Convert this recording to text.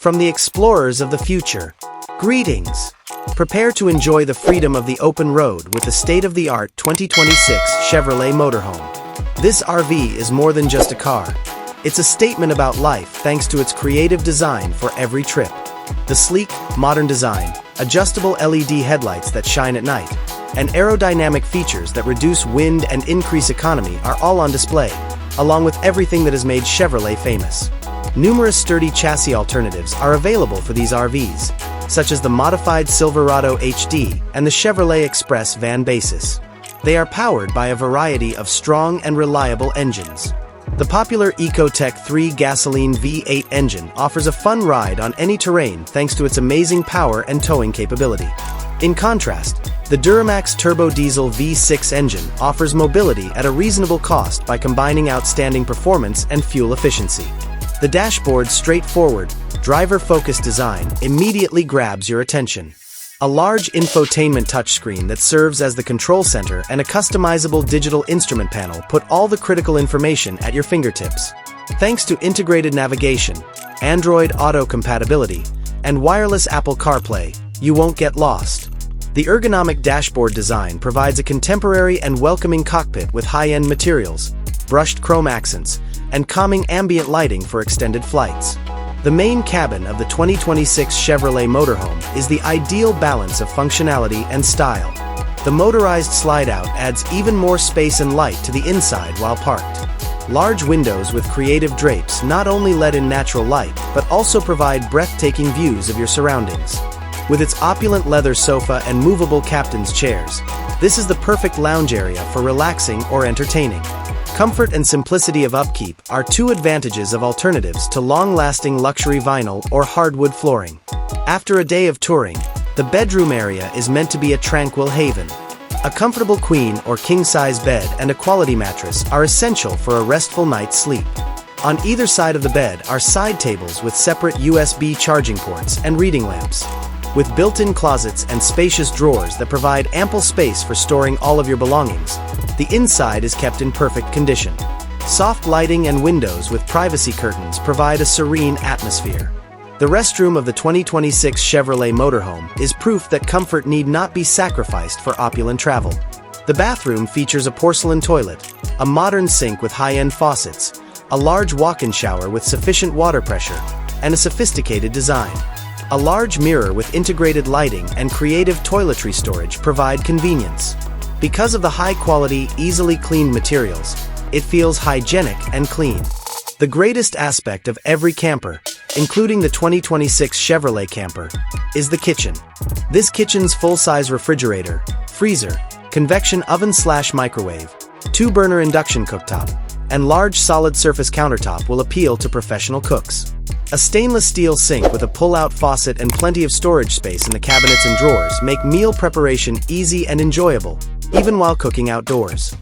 From the explorers of the future, greetings! Prepare to enjoy the freedom of the open road with the state-of-the-art 2026 Chevrolet Motorhome. This RV is more than just a car. It's a statement about life thanks to its creative design for every trip. The sleek, modern design, adjustable LED headlights that shine at night, and aerodynamic features that reduce wind and increase economy are all on display, along with everything that has made Chevrolet famous. Numerous sturdy chassis alternatives are available for these RVs, such as the modified Silverado HD and the Chevrolet Express van basis. They are powered by a variety of strong and reliable engines. The popular Ecotec 3 gasoline V8 engine offers a fun ride on any terrain thanks to its amazing power and towing capability. In contrast, the Duramax Turbo-Diesel V6 engine offers mobility at a reasonable cost by combining outstanding performance and fuel efficiency. The dashboard's straightforward, driver-focused design immediately grabs your attention. A large infotainment touchscreen that serves as the control center and a customizable digital instrument panel put all the critical information at your fingertips. Thanks to integrated navigation, Android Auto compatibility, and wireless Apple CarPlay, you won't get lost. The ergonomic dashboard design provides a contemporary and welcoming cockpit with high-end materials, brushed chrome accents, and calming ambient lighting for extended flights. The main cabin of the 2026 Chevrolet Motorhome is the ideal balance of functionality and style. The motorized slide-out adds even more space and light to the inside while parked. Large windows with creative drapes not only let in natural light, but also provide breathtaking views of your surroundings. With its opulent leather sofa and movable captain's chairs, this is the perfect lounge area for relaxing or entertaining. Comfort and simplicity of upkeep are two advantages of alternatives to long-lasting luxury vinyl or hardwood flooring. After a day of touring, the bedroom area is meant to be a tranquil haven. A comfortable queen or king-size bed and a quality mattress are essential for a restful night's sleep. On either side of the bed are side tables with separate USB charging ports and reading lamps. With built-in closets and spacious drawers that provide ample space for storing all of your belongings, the inside is kept in perfect condition. Soft lighting and windows with privacy curtains provide a serene atmosphere. The restroom of the 2026 Chevrolet Motorhome is proof that comfort need not be sacrificed for opulent travel. The bathroom features a porcelain toilet, a modern sink with high-end faucets, a large walk-in shower with sufficient water pressure, and a sophisticated design. A large mirror with integrated lighting and creative toiletry storage provide convenience. Because of the high-quality, easily cleaned materials, it feels hygienic and clean. The greatest aspect of every camper, including the 2026 Chevrolet camper, is the kitchen. This kitchen's full-size refrigerator, freezer, convection oven/microwave, 2-burner induction cooktop, and large solid surface countertop will appeal to professional cooks. A stainless steel sink with a pull-out faucet and plenty of storage space in the cabinets and drawers make meal preparation easy and enjoyable, even while cooking outdoors.